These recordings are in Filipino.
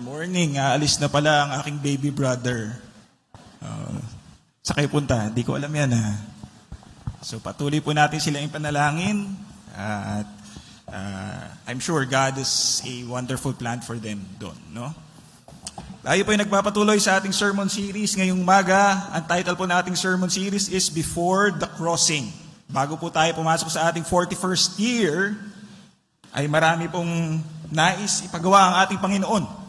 morning. Aalis na pala ang aking baby brother. Sa kayo punta? Hindi ko alam yan. So patuloy po natin silang ipanalangin. At I'm sure God has a wonderful plan for them doon. No? Tayo po ay nagpapatuloy sa ating sermon series ngayong umaga. Ang title po na ating sermon series is Before the Crossing. Bago po tayo pumasok sa ating 41st year, ay marami pong nais ipagawa ang ating Panginoon.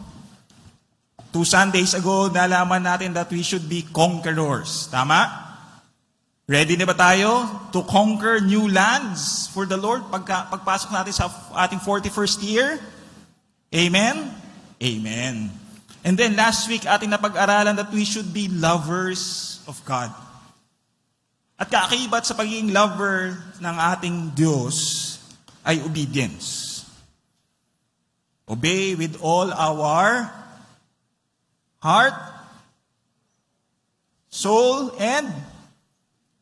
2 Sundays ago, nalaman natin that we should be conquerors. Tama? Ready na ba tayo to conquer new lands for the Lord pagpasok natin sa ating 41st year? Amen? Amen. And then last week, ating napag-aralan that we should be lovers of God. At kaakibat sa pagiging lover ng ating Diyos ay obedience. Obey with all our heart, soul, and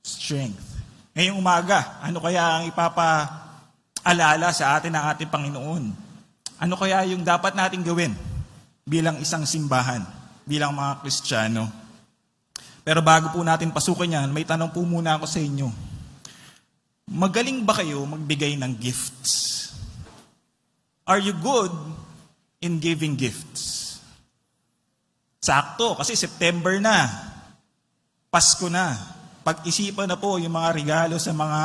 strength. Ngayong umaga, ano kaya ang ipapaalala sa atin ng ating Panginoon? Ano kaya yung dapat nating gawin bilang isang simbahan, bilang mga Kristiyano? Pero bago po natin pasukin yan, may tanong po muna ako sa inyo. Magaling ba kayo magbigay ng gifts? Are you good in giving gifts? Sakto, kasi September na. Pasko na. Pag-isipan na po yung mga regalo sa mga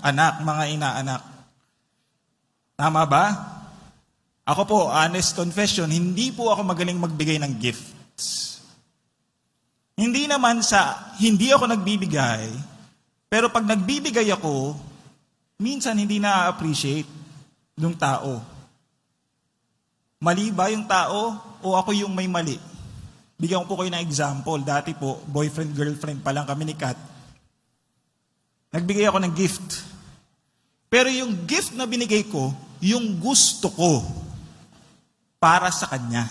anak, mga inaanak. Tama ba? Ako po, honest confession, hindi po ako magaling magbigay ng gifts. Hindi naman sa hindi ako nagbibigay, pero pag nagbibigay ako, minsan hindi na-appreciate ng tao. Mali ba yung tao o ako yung may mali? Bigyan ko po kayo ng example. Dati po, boyfriend-girlfriend pa lang kami ni Kat. Nagbigay ako ng gift. Pero yung gift na binigay ko, yung gusto ko para sa kanya.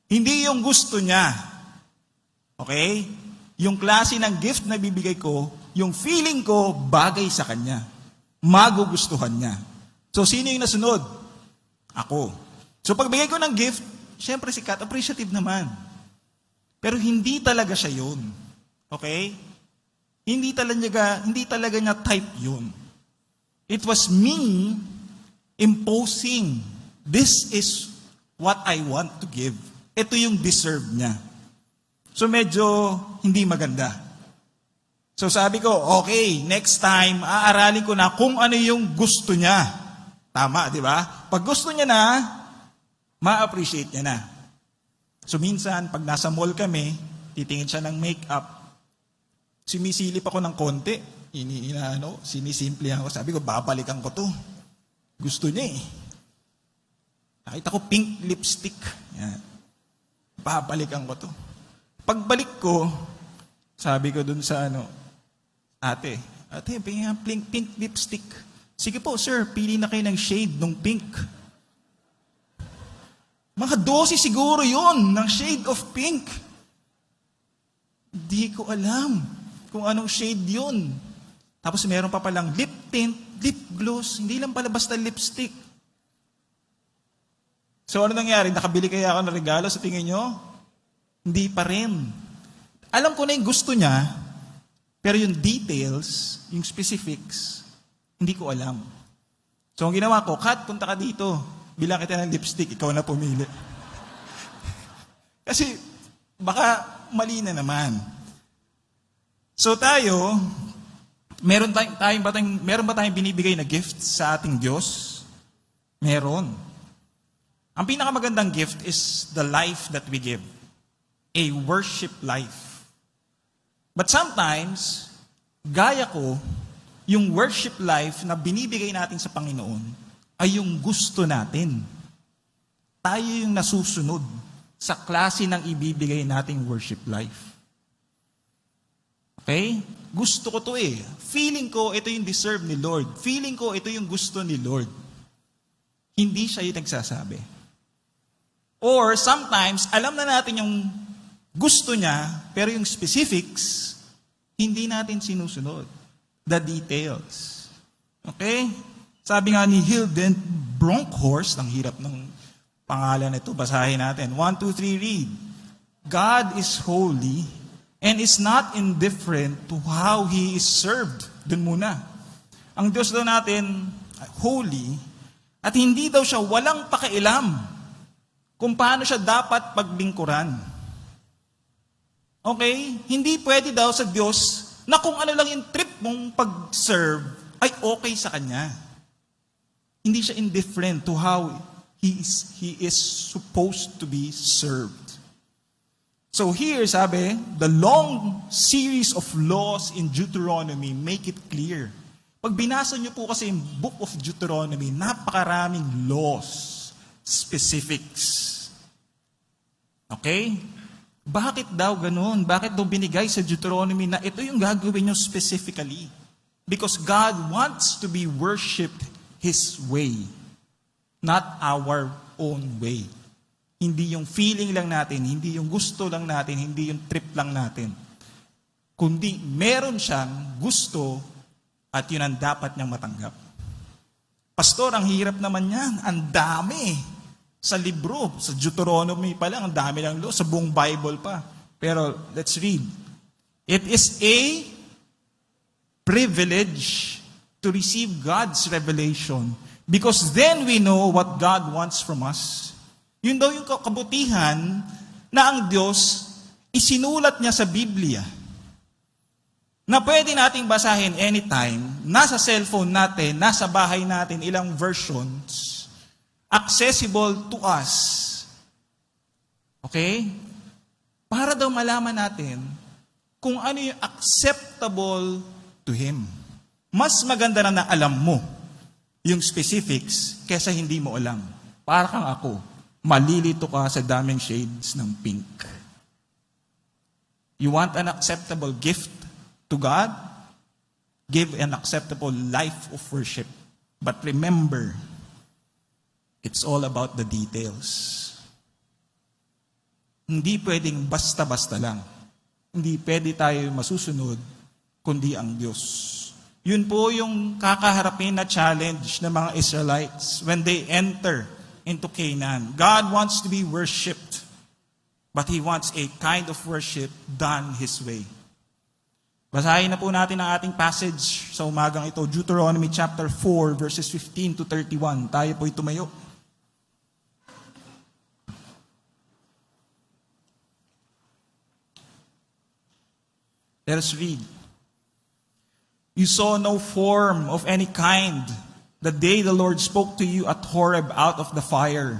Hindi yung gusto niya. Okay? Yung klase ng gift na bibigay ko, yung feeling ko bagay sa kanya. Magugustuhan niya. So, sino yung nasunod? Ako. So, pagbigay ko ng gift, syempre si Kat, appreciative naman. Pero hindi talaga siya yun. Okay? Hindi talaga niya type yun. It was me imposing, this is what I want to give. Ito yung deserve niya. So medyo hindi maganda. So sabi ko, okay, next time, aaralin ko na kung ano yung gusto niya. Tama, di ba? Pag gusto niya na, ma-appreciate niya na. So minsan, pag nasa mall kami, titingin siya ng makeup, sumisilip ako ng konti, sinisimplihan ko, sabi ko, babalikan ko to. Gusto niya eh. Nakita ko pink lipstick. Yan. Babalikan ko to. Pagbalik ko, sabi ko dun sa ate, pink lipstick. Sige po, sir, pili na kayo ng shade ng pink. Mga 12 siguro yun, ng shade of pink. Hindi ko alam kung anong shade yun. Tapos meron pa palang lip tint, lip gloss, hindi lang pala basta lipstick. So ano nangyari? Nakabili kaya ako ng regalo sa tingin nyo? Hindi pa rin. Alam ko na yung gusto niya, pero yung details, yung specifics, hindi ko alam. So ang ginawa ko, Kat, punta ka dito. Bilang kita ng lipstick, ikaw na pumili. Kasi baka mali na naman. So tayo, meron ba tayong binibigay na gift sa ating Diyos? Meron. Ang pinakamagandang gift is the life that we give. A worship life. But sometimes, gaya ko, yung worship life na binibigay natin sa Panginoon ay yung gusto natin. Tayo yung nasusunod sa klase ng ibibigay nating worship life. Okay? Gusto ko to eh. Feeling ko, ito yung deserve ni Lord. Feeling ko, ito yung gusto ni Lord. Hindi siya yung nagsasabi. Or sometimes, alam na natin yung gusto niya, pero yung specifics, hindi natin sinusunod. The details. Okay? Sabi nga ni Hilden Bronkhorst, ang hirap ng pangalan nito. Basahin natin. 1, 2, 3, read. God is holy and is not indifferent to how He is served. Dun muna. Ang Diyos daw natin, holy, at hindi daw siya walang pakialam kung paano siya dapat paglingkuran. Okay? Hindi pwede daw sa Diyos na kung ano lang yung trip mong pag-serve ay okay sa Kanya. Hindi siya indifferent to how He is supposed to be served. So here, sabi, the long series of laws in Deuteronomy make it clear. Pag binasa niyo po kasi yung book of Deuteronomy, napakaraming laws, specifics. Okay? Bakit daw ganun? Bakit daw binigay sa Deuteronomy na ito yung gagawin nyo specifically? Because God wants to be worshipped His way, not our own way. Hindi yung feeling lang natin, hindi yung gusto lang natin, hindi yung trip lang natin. Kundi meron siyang gusto at yun ang dapat niyang matanggap. Pastor, ang hirap naman yan. Ang dami. Sa libro, sa Deuteronomy pa lang, ang dami lang law, sa buong Bible pa. Pero let's read. It is a privilege to receive God's revelation because then we know what God wants from us. Yun daw yung kabutihan na ang Diyos isinulat niya sa Biblia. Na pwede nating basahin anytime, nasa cellphone natin, nasa bahay natin, ilang versions, accessible to us. Okay? Para daw malaman natin kung ano yung acceptable to Him. Mas maganda na alam mo yung specifics kesa hindi mo alam. Para kang ako, malilito ka sa daming shades ng pink. You want an acceptable gift to God? Give an acceptable life of worship. But remember, it's all about the details. Hindi pwedeng basta-basta lang. Hindi pwede tayo masusunod, kundi ang Diyos. Yun po yung kakaharapin na challenge ng mga Israelites when they enter into Canaan. God wants to be worshipped, but He wants a kind of worship done His way. Basahin na po natin ang ating passage sa umagang ito, Deuteronomy chapter 4, verses 15 to 31. Tayo po'y tumayo. Let us read. You saw no form of any kind the day the Lord spoke to you at Horeb out of the fire.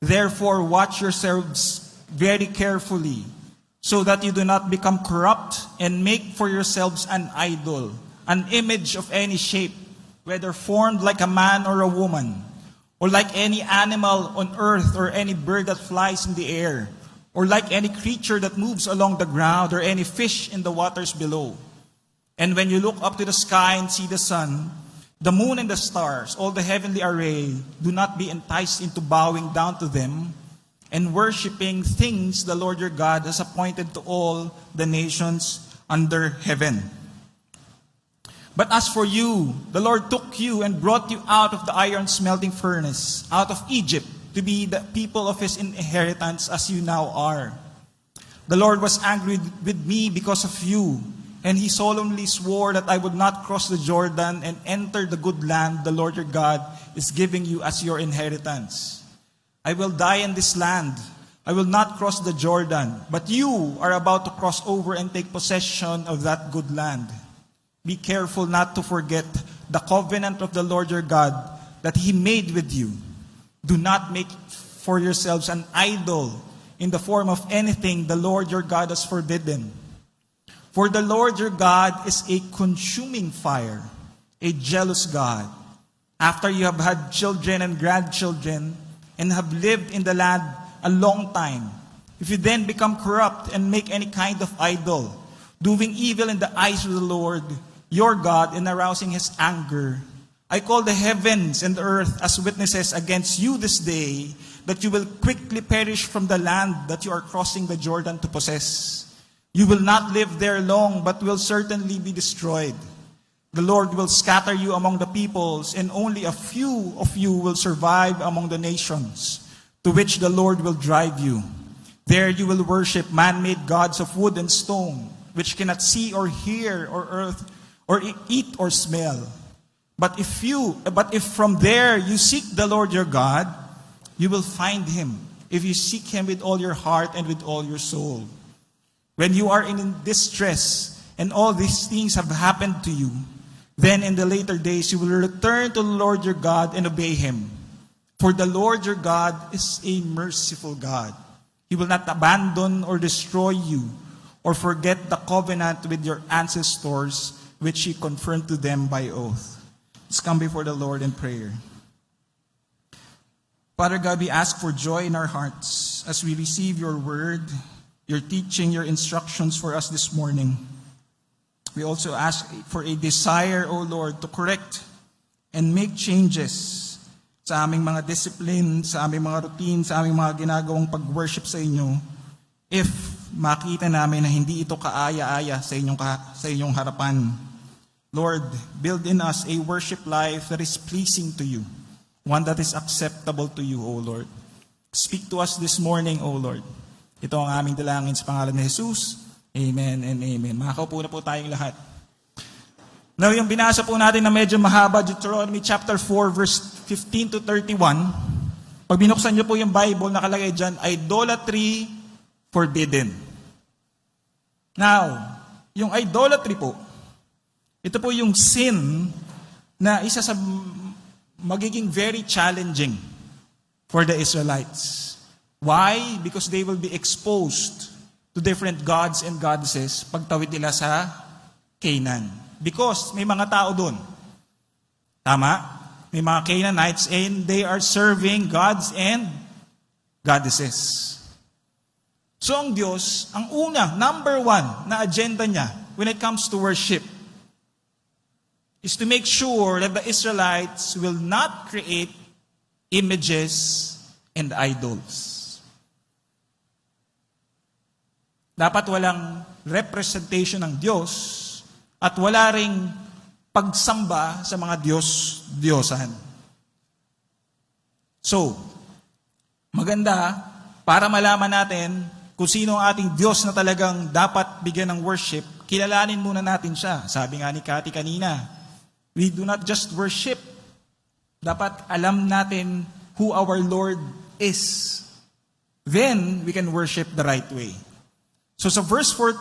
Therefore, watch yourselves very carefully, so that you do not become corrupt and make for yourselves an idol, an image of any shape, whether formed like a man or a woman, or like any animal on earth or any bird that flies in the air, or like any creature that moves along the ground, or any fish in the waters below. And when you look up to the sky and see the sun, the moon and the stars, all the heavenly array, do not be enticed into bowing down to them and worshiping things the Lord your God has appointed to all the nations under heaven. But as for you, the Lord took you and brought you out of the iron smelting furnace, out of Egypt, to be the people of His inheritance as you now are. The Lord was angry with me because of you, and He solemnly swore that I would not cross the Jordan and enter the good land the Lord your God is giving you as your inheritance. I will die in this land. I will not cross the Jordan, but you are about to cross over and take possession of that good land. Be careful not to forget the covenant of the Lord your God that He made with you. Do not make for yourselves an idol in the form of anything the Lord your God has forbidden. For the Lord your God is a consuming fire, a jealous God. After you have had children and grandchildren and have lived in the land a long time, if you then become corrupt and make any kind of idol, doing evil in the eyes of the Lord your God and arousing His anger, I call the heavens and the earth as witnesses against you this day, that you will quickly perish from the land that you are crossing the Jordan to possess. You will not live there long, but will certainly be destroyed. The Lord will scatter you among the peoples, and only a few of you will survive among the nations. to which the Lord will drive you. There you will worship man-made gods of wood and stone, which cannot see or hear or earth or eat or smell. But if from there you seek the Lord your God, you will find him, if you seek him with all your heart and with all your soul. When you are in distress and all these things have happened to you, then in the later days you will return to the Lord your God and obey him. For the Lord your God is a merciful God. He will not abandon or destroy you or forget the covenant with your ancestors, which he confirmed to them by oath. Let's come before the Lord in prayer. Father God, we ask for joy in our hearts as we receive your word, your teaching, your instructions for us this morning. We also ask for a desire, O Lord, to correct and make changes sa aming mga discipline, sa aming mga routine, sa aming mga ginagawang pag-worship sa inyo, if makita namin na hindi ito kaaya-aya sa inyong harapan. Lord, build in us a worship life that is pleasing to you, one that is acceptable to you, O Lord. Speak to us this morning, O Lord. Ito ang aming dalangin sa pangalan ni Jesus. Amen and amen. Makakaupo na po tayong lahat. Now, yung binasa po natin na medyo mahaba, Deuteronomy chapter 4, verse 15 to 31. Pag binuksan niyo po yung Bible, nakalagay dyan, idolatry forbidden. Now, yung idolatry po, ito po yung sin na isa sa magiging very challenging for the Israelites. Why? Because they will be exposed to different gods and goddesses pagtawid nila sa Canaan. Because may mga tao doon. Tama? May mga Canaanites and they are serving gods and goddesses. So ang Diyos, ang una, number one na agenda niya when it comes to worship is to make sure that the Israelites will not create images and idols. Dapat walang representation ng Diyos at wala ring pagsamba sa mga Diyos-Diyosan. So, maganda para malaman natin kung sino ang ating Diyos na talagang dapat bigyan ng worship, kilalanin muna natin siya. Sabi nga ni Cathy kanina, we do not just worship. Dapat alam natin who our Lord is. Then, we can worship the right way. So sa verse 4,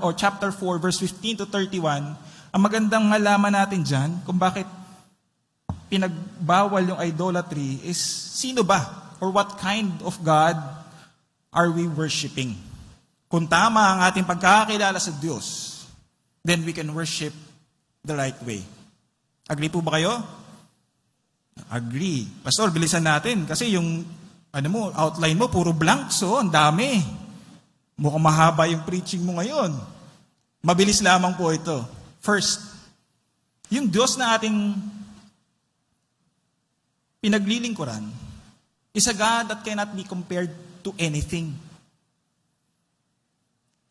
or chapter 4, verse 15 to 31, ang magandang malaman natin dyan kung bakit pinagbawal yung idolatry is sino ba? Or what kind of God are we worshiping? Kung tama ang ating pagkakakilala sa Diyos, then we can worship the right way. Agree po ba kayo? Agree. Pastor, bilisan natin kasi yung outline mo, puro blanks, ang dami. Mukhang mahaba yung preaching mo ngayon. Mabilis lamang po ito. First, yung Diyos na ating pinaglilingkuran is a God that cannot be compared to anything.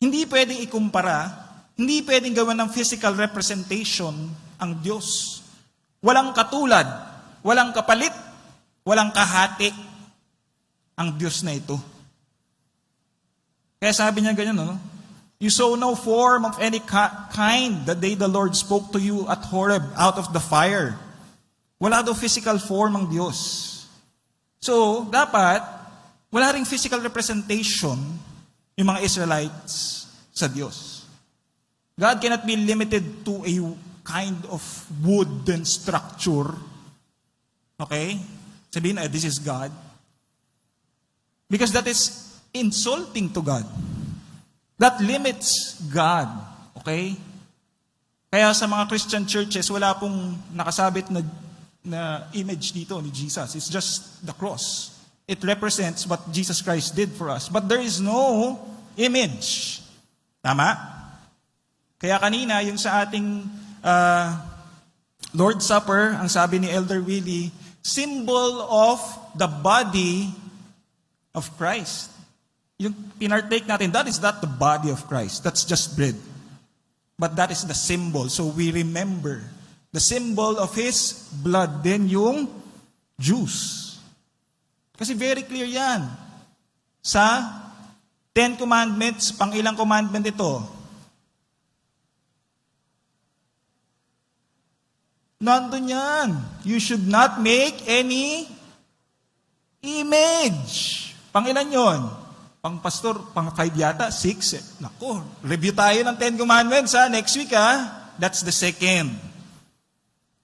Hindi pwedeng ikumpara, hindi pwedeng gawan ng physical representation ang Diyos. Walang katulad, walang kapalit, walang kahati ang Diyos na ito. Kaya sabi niya ganyan, no? You saw no form of any kind the day the Lord spoke to you at Horeb out of the fire. Wala daw physical form ang Diyos. So, dapat, wala ring physical representation yung mga Israelites sa Diyos. God cannot be limited to a kind of wooden structure. Okay? Sabihin, this is God. Because that is insulting to God. That limits God. Okay? Kaya sa mga Christian churches, wala pong nakasabit na image dito ni Jesus. It's just the cross. It represents what Jesus Christ did for us. But there is no image. Tama? Kaya kanina, yung sa ating Lord's Supper, ang sabi ni Elder Willie, symbol of the body of Christ. Yung pinartake natin, that is not the body of Christ. That's just bread. But that is the symbol. So we remember the symbol of His blood. Then yung juice. Kasi very clear yan. Sa Ten Commandments, pang ilang commandment ito? Nandun yan. You should not make any image. Pang ilan yon? Pang pastor, pang 5 yata, 6. Nako, review tayo ng 10 Commandments next week That's the second.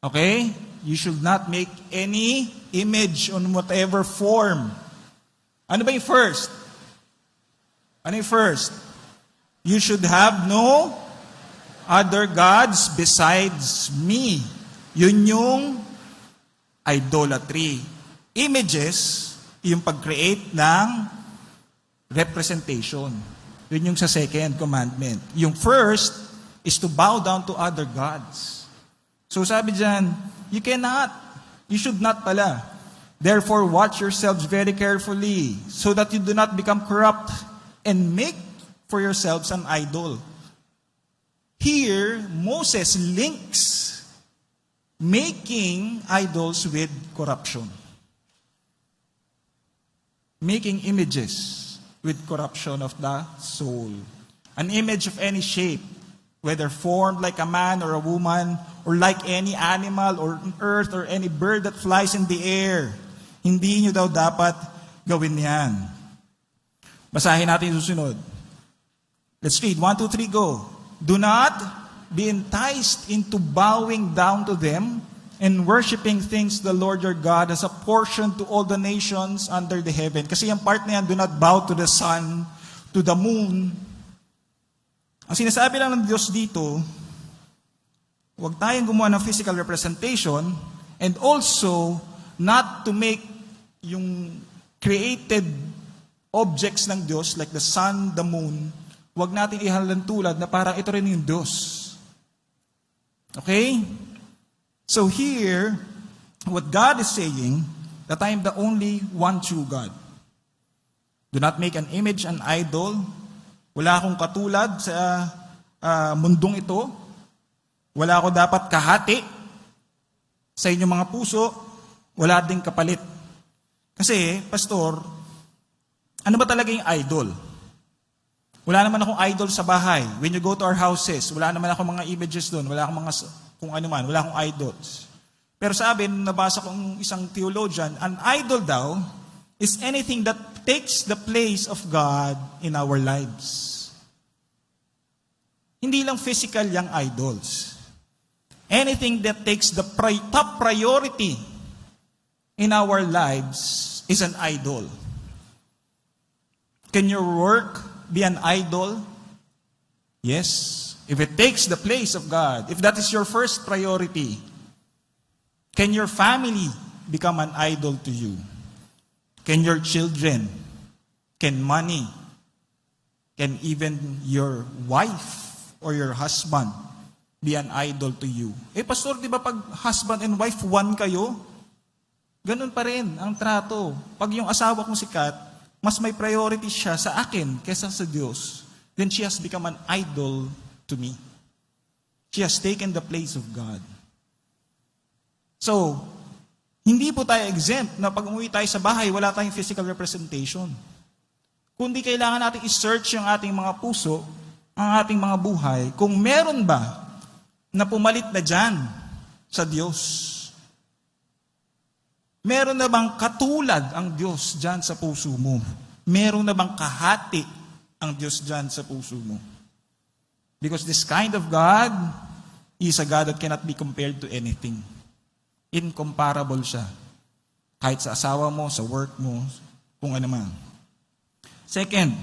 Okay? You should not make any image on whatever form. Ano ba yung first? Ano yung first? You should have no other gods besides me. Yun yung idolatry. Images, yung pag-create ng representation. Yun yung sa second commandment. Yung first is to bow down to other gods. So sabi dyan, you cannot. You should not pala. Therefore, watch yourselves very carefully so that you do not become corrupt and make for yourselves an idol. Here, Moses links making idols with corruption. Making images with corruption of the soul. An image of any shape, whether formed like a man or a woman, or like any animal or on earth or any bird that flies in the air. Hindi nyo daw dapat gawin yan. Basahin natin yung susunod. Let's read. 1, 2, 3, go. Do not be enticed into bowing down to them and worshiping things the Lord your God has apportioned to all the nations under the heaven. Kasi yung part na yan, do not bow to the sun, to the moon. Ang sinasabi lang ng Diyos dito, huwag tayong gumawa ng physical representation and also not to make yung created objects ng Diyos like the sun, the moon, huwag natin ihalal tulad na parang ito rin yung Diyos. Okay? So here, what God is saying, that I am the only one true God. Do not make an image, an idol. Wala akong katulad sa mundong ito. Wala ako dapat kahati sa inyong mga puso. Wala ding kapalit. Kasi, pastor, ano ba talaga yung idol? Wala naman akong idol sa bahay. When you go to our houses, wala naman akong mga images doon. Wala akong mga kung ano man, wala akong idols. Pero sabi, nabasa kong isang theologian, an idol daw is anything that takes the place of God in our lives. Hindi lang physical yung idols. Anything that takes the top priority in our lives is an idol. Can your work be an idol? Yes. If it takes the place of God, if that is your first priority, can your family become an idol to you? Can your children, can money, can even your wife or your husband be an idol to you? Pastor, di ba pag husband and wife, one kayo? Ganun pa rin ang trato. Pag yung asawa kong sikat, mas may priority siya sa akin kaysa sa Diyos, then she has become an idol to me. She has taken the place of God. So, hindi po tayo exempt na pag umuwi tayo sa bahay, wala tayong physical representation. Kundi kailangan natin i-search yung ating mga puso, ang ating mga buhay, kung meron ba na pumalit na dyan sa Diyos. Meron na bang katulad ang Diyos dyan sa puso mo? Meron na bang kahati ang Diyos dyan sa puso mo? Because this kind of God is a God that cannot be compared to anything. Incomparable siya. Kahit sa asawa mo, sa work mo, kung ano man. Second,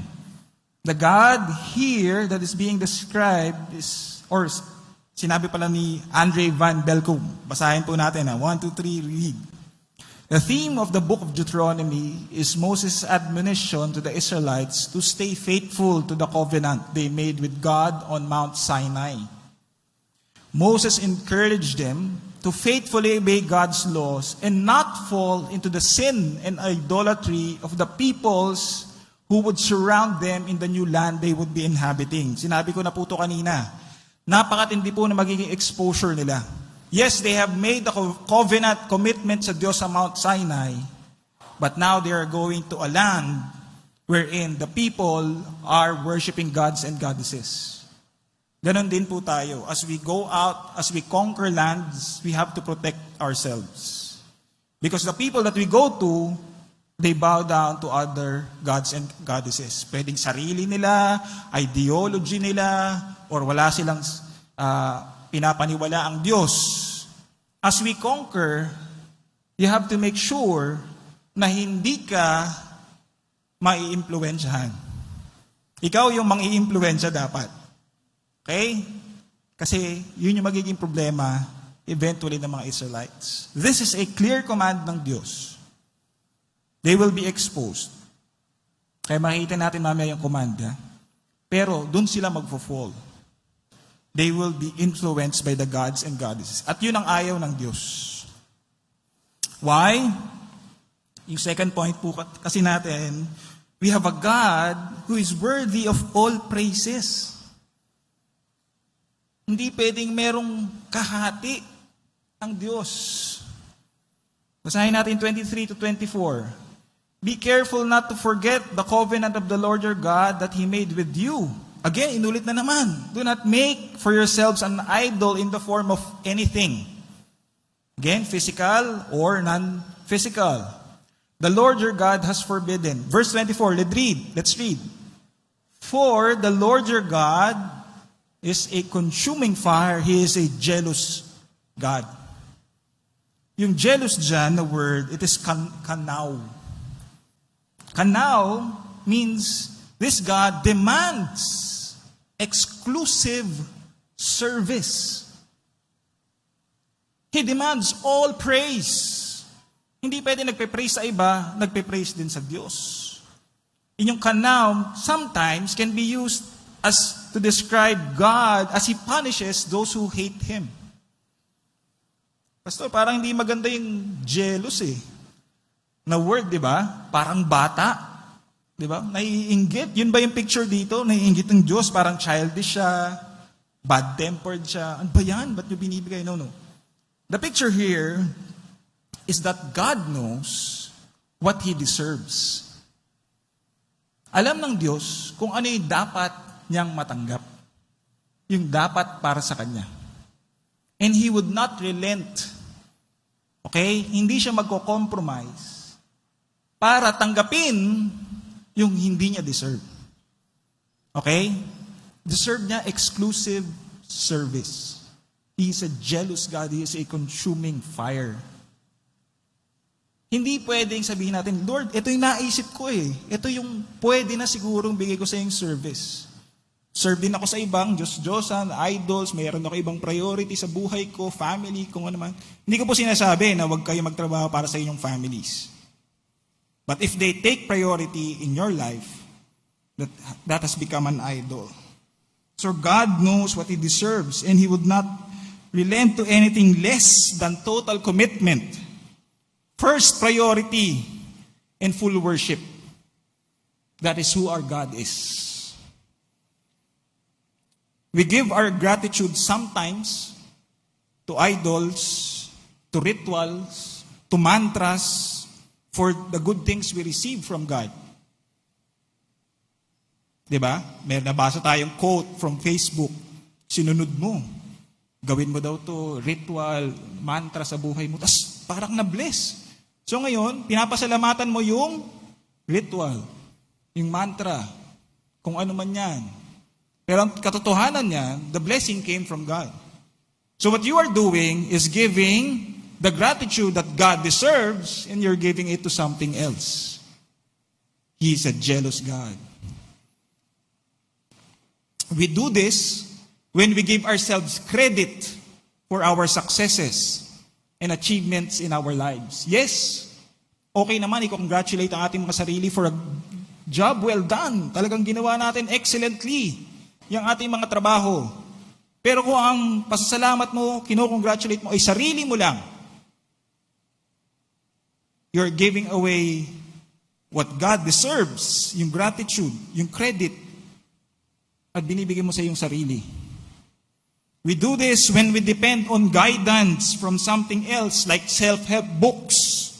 the God here that is being described is, or sinabi pala ni Andre Van Belkom. Basahin po natin 1, 2, 3, read. The theme of the book of Deuteronomy is Moses' admonition to the Israelites to stay faithful to the covenant they made with God on Mount Sinai. Moses encouraged them to faithfully obey God's laws and not fall into the sin and idolatry of the peoples who would surround them in the new land they would be inhabiting. Sinabi ko na po ito kanina. Napakatindi po na magiging exposure nila. Yes, they have made the covenant commitment sa Diyos sa Mount Sinai, But now they are going to a land wherein the people are worshiping gods and goddesses. Ganon din po tayo. As we go out, as we conquer lands, we have to protect ourselves. Because the people that we go to, they bow down to other gods and goddesses. Pwedeng sarili nila, ideology nila, or wala silang pinapaniwala ang Diyos. As we conquer, you have to make sure na hindi ka mai-impluwensyahan. Ikaw yung mang-i-impluwensya dapat. Okay? Kasi yun yung magiging problema eventually ng mga Israelites. This is a clear command ng Diyos. They will be exposed. Kaya makikita natin mamaya yung command. Pero dun sila magfo-fall. They will be influenced by the gods and goddesses. At yun ang ayaw ng Diyos. Why? Yung second point po kasi natin, we have a God who is worthy of all praises. Hindi pwedeng merong kahati ang Diyos. Basahin natin 23 to 24. Be careful not to forget the covenant of the Lord your God that He made with you. Again, inulit na naman. Do not make for yourselves an idol in the form of anything. Again, physical or non-physical. The Lord your God has forbidden. Verse 24, let's read. For the Lord your God is a consuming fire. He is a jealous God. Yung jealous dyan, the word, it is kanaw. Kanaw means this God demands exclusive service. He demands all praise. Hindi pwede nagpe-praise sa iba, nagpe-praise din sa Diyos. Inyong kanaw sometimes can be used as to describe God as He punishes those who hate Him. Pastor, parang hindi maganda yung jealous na word, di ba? Parang bata. Di ba? Naiinggit. Yun ba yung picture dito? Naiinggit ng Diyos, parang childish siya, bad-tempered siya. Ano ba yan? Ba't nyo binibigay? No. The picture here is that God knows what He deserves. Alam ng Diyos kung ano yung dapat niyang matanggap. Yung dapat para sa Kanya. And He would not relent. Okay? Hindi siya magko-compromise para tanggapin yung hindi niya deserve. Okay? Deserve niya exclusive service. He is a jealous God. He is a consuming fire. Hindi pwedeng sabihin natin, Lord, ito yung naisip ko Ito yung pwede na sigurong bigay ko sa yung service. Serve din ako sa ibang Diyos-Diyosan, idols, mayroon ako ibang priority sa buhay ko, family, kung ano man. Hindi ko po sinasabi na huwag kayo magtrabaho para sa inyong families. But if they take priority in your life, that has become an idol. So God knows what He deserves, and He would not relent to anything less than total commitment. First priority and full worship. That is who our God is. We give our gratitude sometimes to idols, to rituals, to mantras, for the good things we receive from God. Diba? May nabasa tayong quote from Facebook. Sinunod mo. Gawin mo daw to ritual, mantra sa buhay mo. Tas parang na-bless. So ngayon, pinapasalamatan mo yung ritual, yung mantra, kung ano man yan. Pero ang katotohanan niya, the blessing came from God. So what you are doing is giving the gratitude that God deserves, and you're giving it to something else. He is a jealous God. We do this when we give ourselves credit for our successes and achievements in our lives. Yes, okay naman, i-congratulate ang ating mga sarili for a job well done. Talagang ginawa natin excellently yung ating mga trabaho. Pero kung ang pasasalamat mo, kino-congratulate mo ay sarili mo lang, you're giving away what God deserves, yung gratitude, yung credit, at binibigay mo sa iyong sarili. We do this when we depend on guidance from something else like self-help books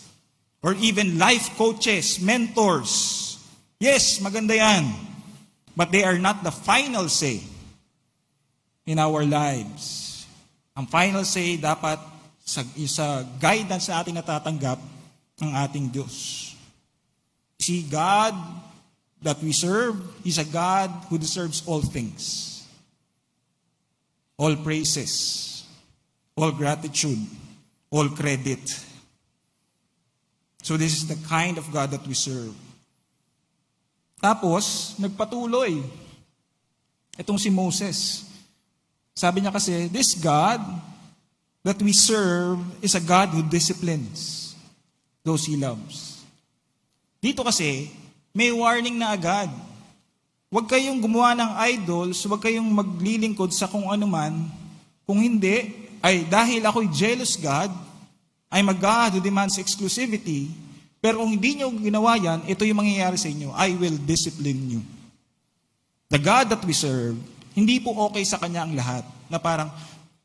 or even life coaches, mentors. Yes, maganda yan. But they are not the final say in our lives. Ang final say dapat sa guidance na ating natatanggap ng ating Diyos. See, God that we serve is a God who deserves all things. All praises, all gratitude, all credit. So this is the kind of God that we serve. Tapos, nagpatuloy. Itong si Moses. Sabi niya kasi, this God that we serve is a God who disciplines those He loves. Dito kasi, may warning na agad. Huwag kayong gumawa ng idols, huwag kayong maglilingkod sa kung ano man. Kung hindi, ay dahil ako'y jealous God, I'm a God who demands exclusivity, pero kung hindi nyo ginawa yan, ito yung mangyayari sa inyo. I will discipline you. The God that we serve, hindi po okay sa Kanya ang lahat. Na parang,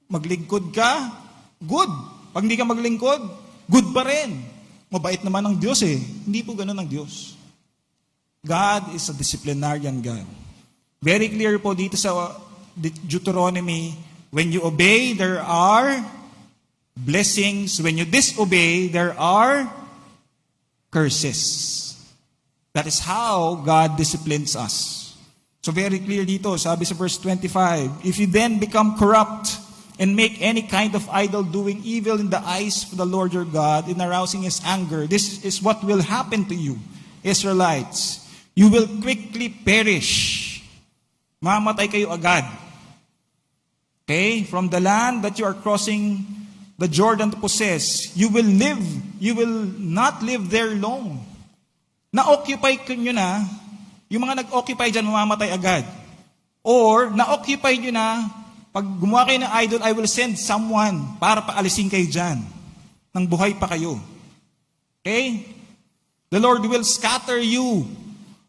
maglingkod ka, good. Pag hindi ka maglingkod, good pa rin. Mabait naman ang Diyos eh. Hindi po ganun ang Diyos. God is a disciplinarian God. Very clear po dito sa Deuteronomy, when you obey, there are blessings. When you disobey, there are curses. That is how God disciplines us. So very clear dito, sabi sa verse 25, if you then become corrupt and make any kind of idol doing evil in the eyes of the Lord your God in arousing His anger, this is what will happen to you, Israelites. You will quickly perish. Mamatay kayo agad. Okay? From the land that you are crossing the Jordan to possess, you will not live there long. Na-occupy nyo na, yung mga nag-occupy dyan, mamamatay agad. Or, na-occupy nyo na, pag gumawa kayo ng idol, I will send someone para paalisin kayo dyan. Nang buhay pa kayo. Okay? The Lord will scatter you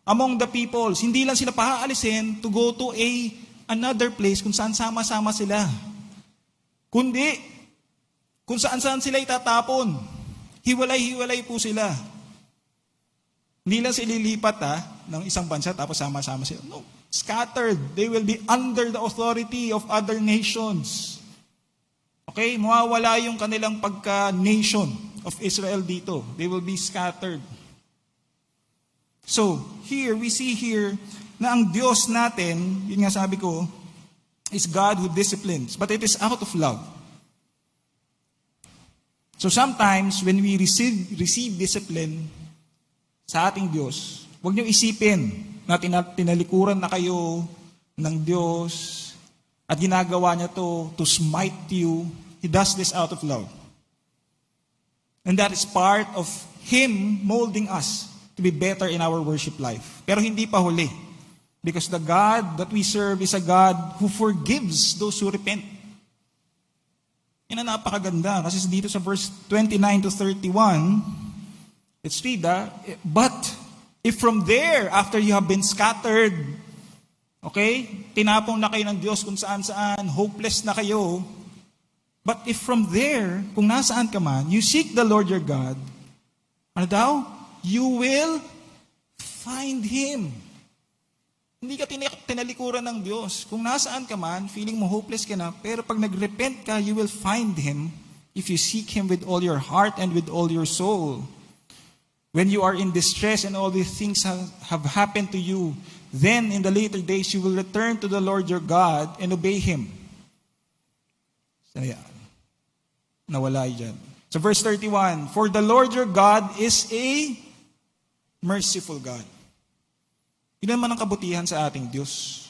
among the peoples. Hindi lang sila pahaalisin to go to another place kung saan sama-sama sila. Kundi, kung saan-saan sila itatapon. Hiwalay-hiwalay po sila. Hindi lang sila lilipat ng isang bansa tapos sama-sama sila. No, scattered. They will be under the authority of other nations. Okay? Mawawala yung kanilang pagka-nation of Israel dito. They will be scattered. So, here, we see here na ang Diyos natin, yun nga sabi ko, is God who disciplines. But it is out of love. So sometimes, when we receive discipline sa ating Diyos, huwag niyo isipin na tinalikuran na kayo ng Diyos at ginagawa niya to smite you. He does this out of love. And that is part of Him molding us to be better in our worship life. Pero hindi pa huli. Because the God that we serve is a God who forgives those who repent. Yan ang napakaganda. Kasi dito sa verse 29 to 31, let's read but if from there, after you have been scattered, okay, tinapong na kayo ng Diyos kung saan-saan, hopeless na kayo, but if from there, kung nasaan ka man, you seek the Lord your God, ano daw? You will find Him. Hindi ka tinalikuran ng Diyos. Kung nasaan ka man, feeling mo hopeless ka na, pero pag nagrepent ka, you will find Him if you seek Him with all your heart and with all your soul. When you are in distress and all these things have happened to you, then in the later days you will return to the Lord your God and obey Him. So yan. Nawala yan. So verse 31, for the Lord your God is a merciful God. Yun naman ang kabutihan sa ating Diyos.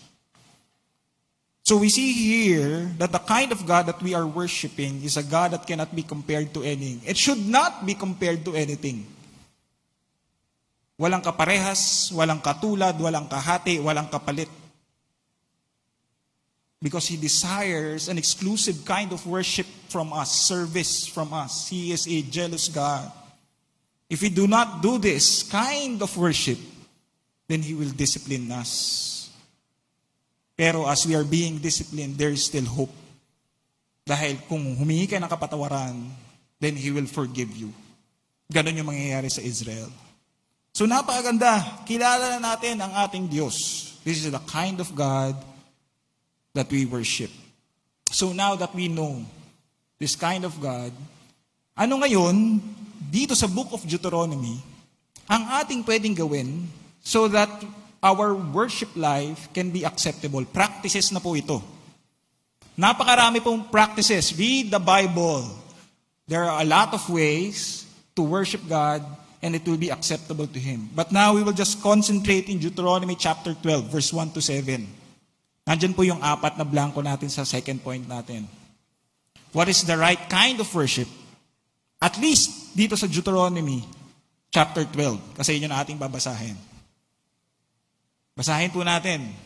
So we see here that the kind of God that we are worshiping is a God that cannot be compared to anything. It should not be compared to anything. Walang kaparehas, walang katulad, walang kahati, walang kapalit. Because He desires an exclusive kind of worship from us, service from us. He is a jealous God. If we do not do this kind of worship, then He will discipline us. Pero as we are being disciplined, there is still hope. Dahil kung humingi ka ng kapatawaran, then He will forgive you. Ganon yung mangyayari sa Israel. So napakaganda. Kilala na natin ang ating Diyos. This is the kind of God that we worship. So now that we know this kind of God, ano ngayon, dito sa book of Deuteronomy, ang ating pwedeng gawin so that our worship life can be acceptable. Practices na po ito. Napakarami pong practices. Read the Bible. There are a lot of ways to worship God and it will be acceptable to Him. But now we will just concentrate in Deuteronomy chapter 12, verse 1 to 7. Nandyan po yung 4 na blanco natin sa second point natin. What is the right kind of worship? At least dito sa Deuteronomy chapter 12. Kasi yun yung ating babasahin. Basahin po natin.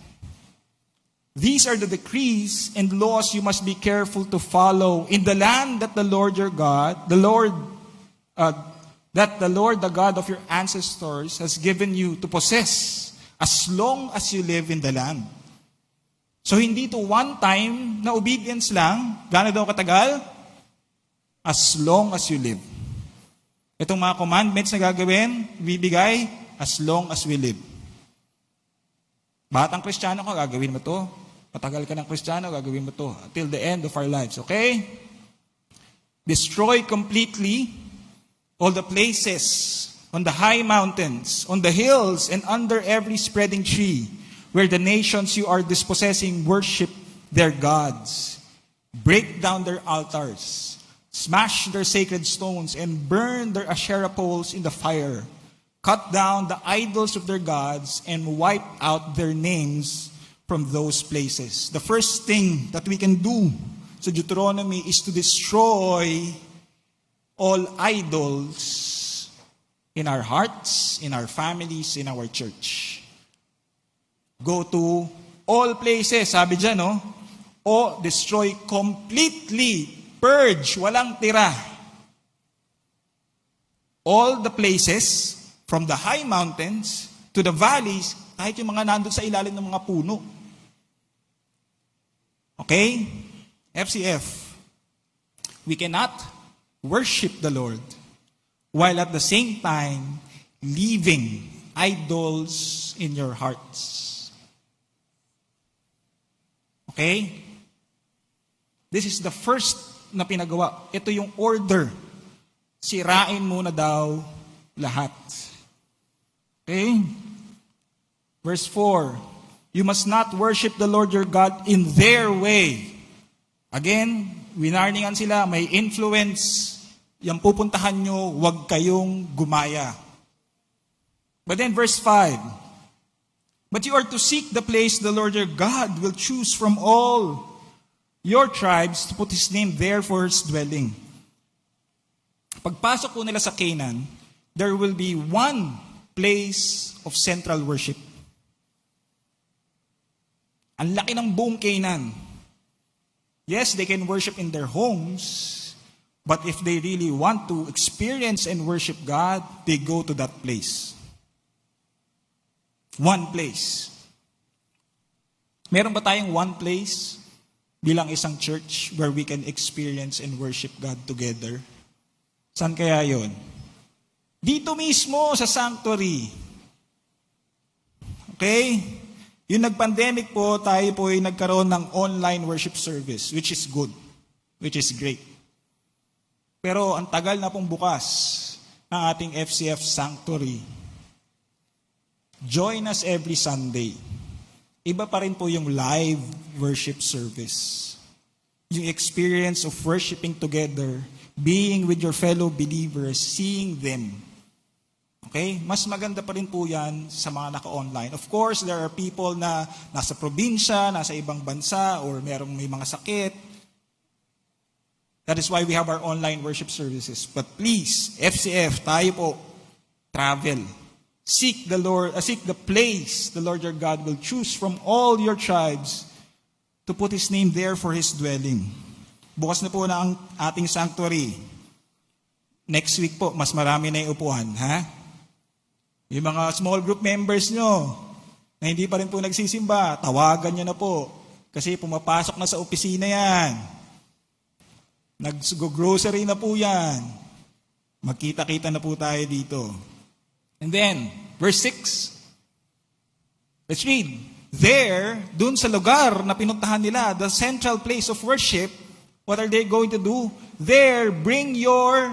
These are the decrees and laws you must be careful to follow in the land that the Lord your God, the Lord, the God of your ancestors has given you to possess as long as you live in the land. So hindi to one time na obedience lang. Gaano daw katagal? As long as you live. Itong mga commandments na gagawin, bibigay as long as we live. Batang Kristiyano ka, gagawin mo to. Patagal ka ng Kristiyano, gagawin mo to. Until the end of our lives, okay? Destroy completely all the places on the high mountains, on the hills, and under every spreading tree, where the nations you are dispossessing worship their gods. Break down their altars, smash their sacred stones, and burn their Asherah poles in the fire. Cut down the idols of their gods and wipe out their names from those places. The first thing that we can do sa Deuteronomy is to destroy all idols in our hearts, in our families, in our church. Go to all places, sabi dyan, no? O destroy completely, purge, walang tira. All the places, from the high mountains to the valleys, kahit yung mga nandun sa ilalim ng mga puno. Okay? FCF. We cannot worship the Lord while at the same time leaving idols in your hearts. Okay? This is the first na pinagawa. Ito yung order. Sirain muna daw lahat. Okay? Verse 4. You must not worship the Lord your God in their way. Again, winarningan sila, may influence. Yung pupuntahan nyo, huwag kayong gumaya. But then verse 5. But you are to seek the place the Lord your God will choose from all your tribes to put His name there for His dwelling. Pagpasok po nila sa Canaan, there will be one place of central worship. Ang laki ng buong Canaan. Yes, they can worship in their homes, but if they really want to experience and worship God, they go to that place. One place. Meron ba tayong one place bilang isang church where we can experience and worship God together? Saan kaya yon? Dito mismo sa sanctuary. Okay? Yung nag-pandemic po, tayo po ay nagkaroon ng online worship service, which is good, which is great. Pero ang tagal na pong bukas ng ating FCF sanctuary. Join us every Sunday. Iba pa rin po yung live worship service. Yung experience of worshiping together, being with your fellow believers, seeing them. Okay? Mas maganda pa rin po yan sa mga naka-online. Of course, there are people na nasa probinsya, nasa ibang bansa, or may mga sakit. That is why we have our online worship services. But please, FCF, tayo po, travel. Seek the Lord, seek the place the Lord your God will choose from all your tribes to put His name there for His dwelling. Bukas na po na ang ating sanctuary. Next week po, mas marami na yung upuan, ha? Yung mga small group members nyo na hindi pa rin po nagsisimba, tawagan nyo na po. Kasi pumapasok na sa opisina yan. Nag-grocery na po yan. Magkita-kita na po tayo dito. And then, verse 6. Let's read. There, dun sa lugar na pinuntahan nila, the central place of worship, what are they going to do? There, bring your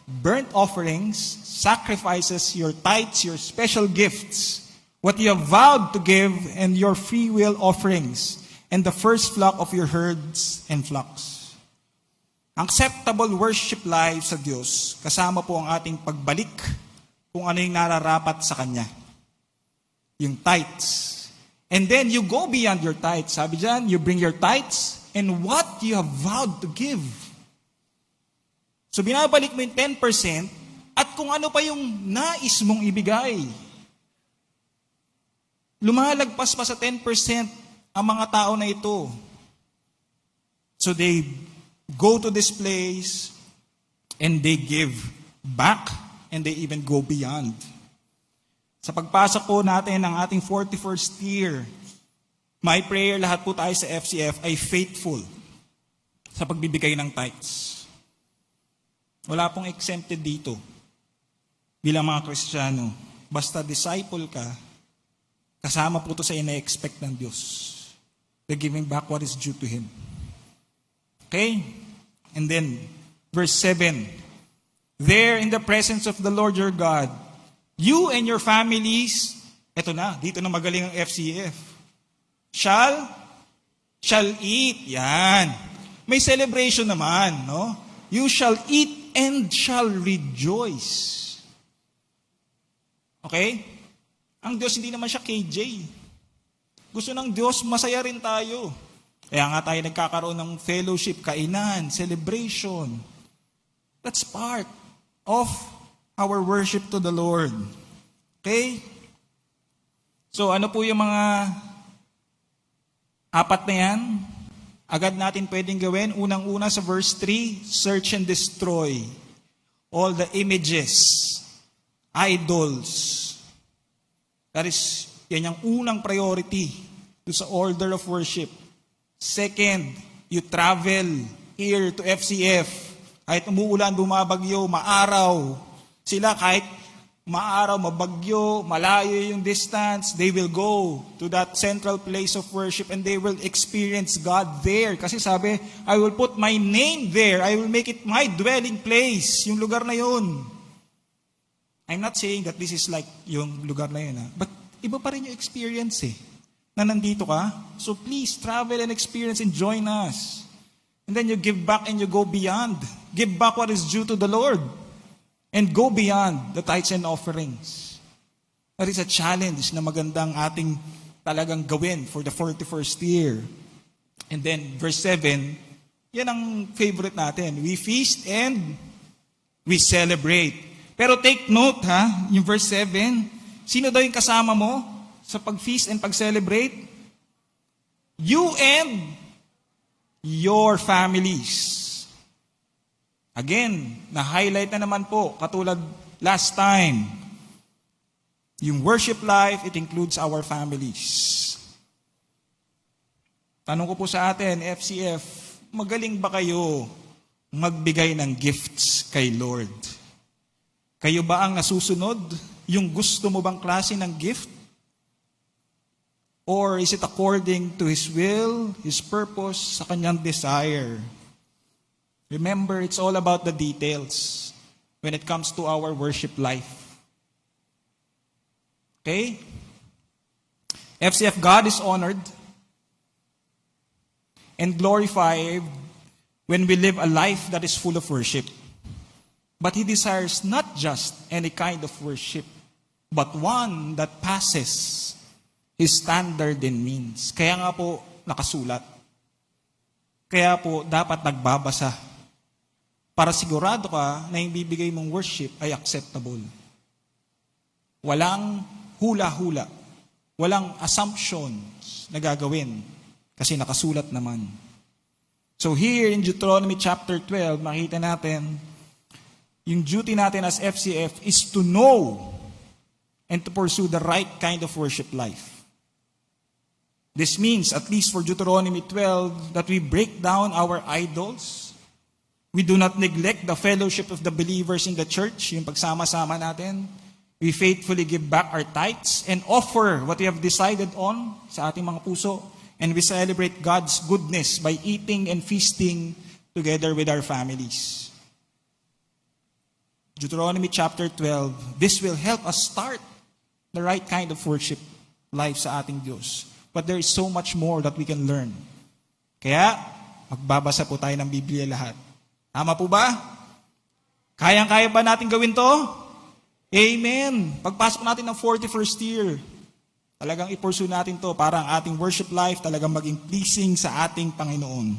burnt offerings, sacrifices, your tithes, your special gifts, what you have vowed to give, and your free will offerings, and the first flock of your herds and flocks. Acceptable worship life sa Diyos, kasama po ang ating pagbalik kung ano yung nararapat sa Kanya. Yung tithes. And then you go beyond your tithes. Sabi dyan, you bring your tithes and what you have vowed to give. So binabalik mo yung 10% at kung ano pa yung nais mong ibigay. Lumalagpas pa sa 10% ang mga tao na ito. So they go to this place and they give back and they even go beyond. Sa pagpasok po natin ng ating 41st year, my prayer lahat po tayo sa FCF ay faithful sa pagbibigay ng tithes. Wala pong exempted dito bilang mga Kristiyano. Basta disciple ka, kasama po ito sa ina-expect ng Diyos. The giving back what is due to Him. Okay? And then, verse 7. There in the presence of the Lord your God, you and your families, eto na, dito na magaling ang FCF, shall eat. Yan. May celebration naman, no? You shall eat and shall rejoice. Okay? Ang Diyos hindi naman siya KJ. Gusto ng Diyos, masaya rin tayo. Kaya nga tayo nagkakaroon ng fellowship, kainan, celebration. That's part of our worship to the Lord. Okay? So ano po yung mga apat na yan? Agad natin pwedeng gawin. Unang-una sa verse 3, search and destroy all the images, idols. That is, yan yung unang priority to sa order of worship. Second, you travel here to FCF. Kahit umuulan, bumabagyo, maaraw. Sila kahit maaraw, mabagyo, malayo yung distance, they will go to that central place of worship and they will experience God there. Kasi sabi, I will put my name there. I will make it my dwelling place. Yung lugar na yun. I'm not saying that this is like yung lugar na yun. But iba pa rin yung experience na nandito ka. So please, travel and experience and join us. And then you give back and you go beyond. Give back what is due to the Lord. And go beyond the tithes and offerings. That is a challenge na magandang ating talagang gawin for the 41st year. And then verse 7, yan ang favorite natin. We feast and we celebrate. Pero take note yung verse 7, sino daw yung kasama mo sa pag-feast and pag-celebrate? You and your families. Again, na-highlight na naman po, katulad last time, yung worship life, it includes our families. Tanong ko po sa atin, FCF, magaling ba kayo magbigay ng gifts kay Lord? Kayo ba ang nasusunod? Yung gusto mo bang klase ng gift? Or is it according to His will, His purpose, sa Kanyang desire? Remember, it's all about the details when it comes to our worship life. Okay? FCF, God is honored and glorified when we live a life that is full of worship. But He desires not just any kind of worship, but one that passes His standard and means. Kaya nga po nakasulat. Kaya po dapat nagbabasa para sigurado ka na yung bibigay mong worship ay acceptable. Walang hula-hula. Walang assumptions na gagawin kasi nakasulat naman. So here in Deuteronomy chapter 12, makita natin yung duty natin as FCF is to know and to pursue the right kind of worship life. This means, at least for Deuteronomy 12, that we break down our idols We do not neglect the fellowship of the believers in the church, yung pagsama-sama natin. We faithfully give back our tithes and offer what we have decided on sa ating mga puso. And we celebrate God's goodness by eating and feasting together with our families. Deuteronomy chapter 12, this will help us start the right kind of worship life sa ating Diyos. But there is so much more that we can learn. Kaya, magbabasa po tayo ng Biblia lahat. Tama po ba? Kayang-kaya ba natin gawin to? Amen. Pagpasok natin ng 41st year, talagang i-pursue natin to para ang ating worship life talagang maging pleasing sa ating Panginoon.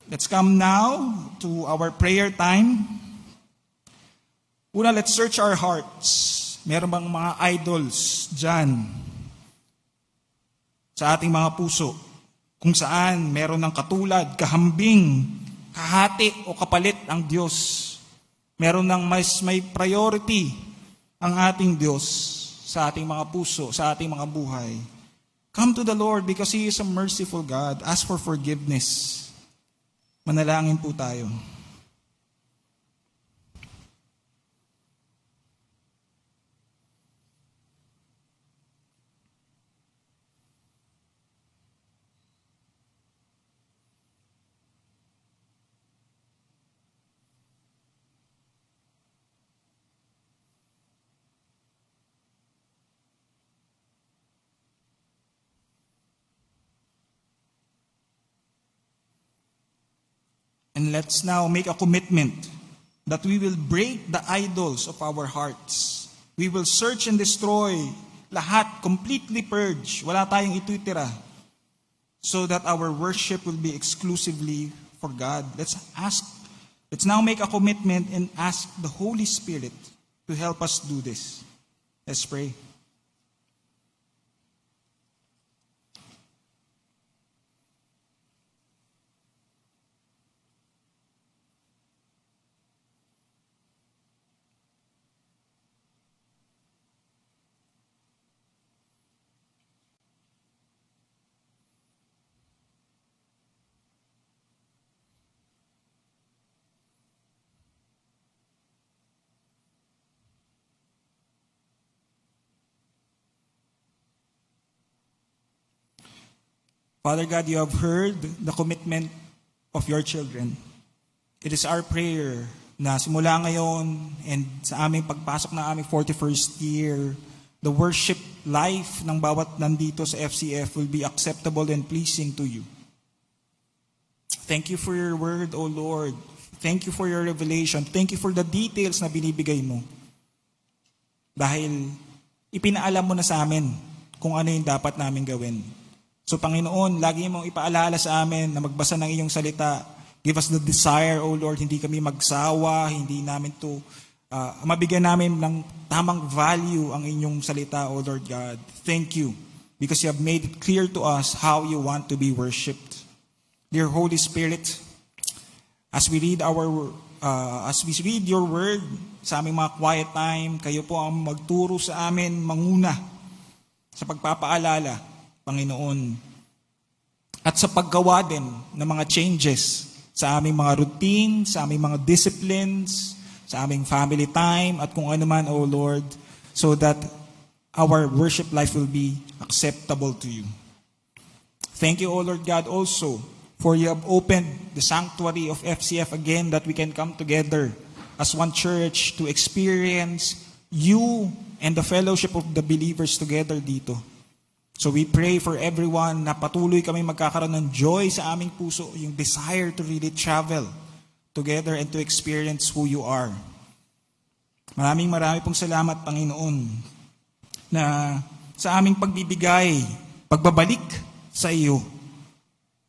Let's come now to our prayer time. Una, let's search our hearts. Meron bang mga idols dyan sa ating mga puso? Kung saan meron ng katulad, kahambing, kahati o kapalit ang Diyos. Meron ng may priority ang ating Diyos sa ating mga puso, sa ating mga buhay. Come to the Lord because He is a merciful God. Ask for forgiveness. Manalangin po tayo. And let's now make a commitment that we will break the idols of our hearts. We will search and destroy lahat, completely purge. Wala tayong itutira. So that our worship will be exclusively for God. Let's now make a commitment and ask the Holy Spirit to help us do this. Let's pray. Father God, you have heard the commitment of your children. It is our prayer na simula ngayon and sa aming pagpasok ng aming 41st year, the worship life ng bawat nandito sa FCF will be acceptable and pleasing to you. Thank you for your word, O Lord. Thank you for your revelation. Thank you for the details na binibigay mo. Dahil ipinaalam mo na sa amin kung ano yung dapat namin gawin. So Panginoon, lagi mong ipaalala sa amin na magbasa ng iyong salita. Give us the desire, O Lord, hindi kami magsawa, hindi namin to, mabigyan namin ng tamang value ang inyong salita, O Lord God. Thank you, because you have made it clear to us how you want to be worshipped. Dear Holy Spirit, as we read your word sa aming mga quiet time, kayo po ang magturo sa amin, manguna sa pagpapaalala, Panginoon, at sa paggawa din ng mga changes sa aming mga routine, sa aming mga disciplines, sa aming family time, at kung ano man, O Lord, so that our worship life will be acceptable to you. Thank you, O Lord God, also, for you have opened the sanctuary of FCF again that we can come together as one church to experience you and the fellowship of the believers together dito. So we pray for everyone na patuloy kami magkakaroon ng joy sa aming puso, yung desire to really travel together and to experience who you are. Marami pong salamat, Panginoon, na sa aming pagbibigay, pagbabalik sa iyo,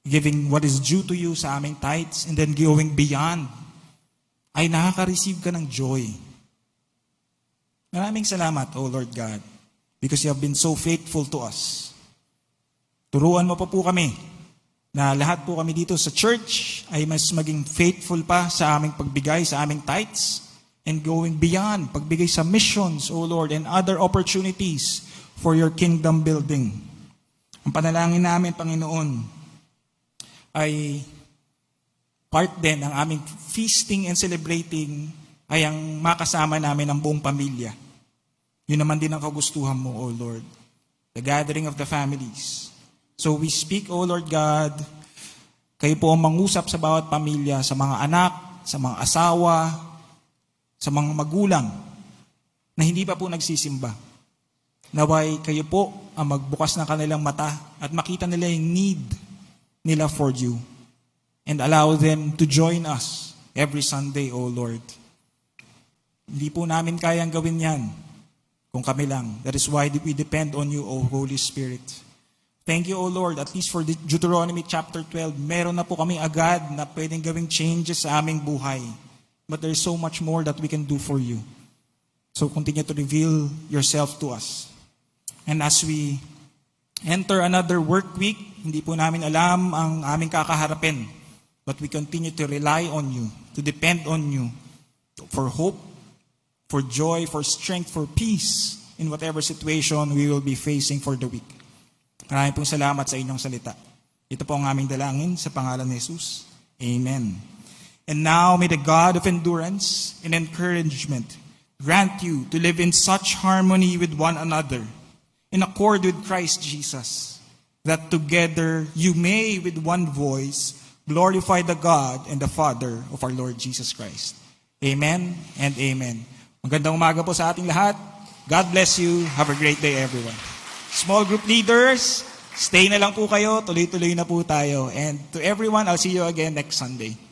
giving what is due to you sa aming tithes and then going beyond, ay nakaka-receive ka ng joy. Maraming salamat, O Lord God, because you have been so faithful to us. Turuan mo pa po kami na lahat po kami dito sa church ay mas maging faithful pa sa aming pagbigay, sa aming tithes, and going beyond, pagbigay sa missions, O Lord, and other opportunities for your kingdom building. Ang panalangin namin, Panginoon, ay part din ng aming feasting and celebrating ay ang makasama namin ang buong pamilya. Yun naman din ang kagustuhan mo, O Lord. The gathering of the families. So we speak, O Lord God, kayo po ang mangusap sa bawat pamilya, sa mga anak, sa mga asawa, sa mga magulang na hindi pa po nagsisimba. Naway kayo po ang magbukas ng kanilang mata at makita nila yung need nila for you. And allow them to join us every Sunday, O Lord. Hindi po namin kayang gawin yan kung kami lang. That is why we depend on you, O Holy Spirit. Thank you, O Lord, at least for Deuteronomy chapter 12, meron na po kami agad na pwedeng gawing changes sa aming buhay. But there is so much more that we can do for you. So continue to reveal yourself to us. And as we enter another work week, hindi po namin alam ang aming kakaharapin. But we continue to rely on you, to depend on you for hope, for joy, for strength, for peace in whatever situation we will be facing for the week. Maraming pong salamat sa inyong salita. Ito po ang aming dalangin sa pangalan ni Jesus. Amen. And now may the God of endurance and encouragement grant you to live in such harmony with one another, in accord with Christ Jesus, that together you may with one voice glorify the God and the Father of our Lord Jesus Christ. Amen and amen. Magandang umaga po sa ating lahat. God bless you. Have a great day, everyone. Small group leaders, stay na lang po kayo. Tuloy-tuloy na po tayo. And to everyone, I'll see you again next Sunday.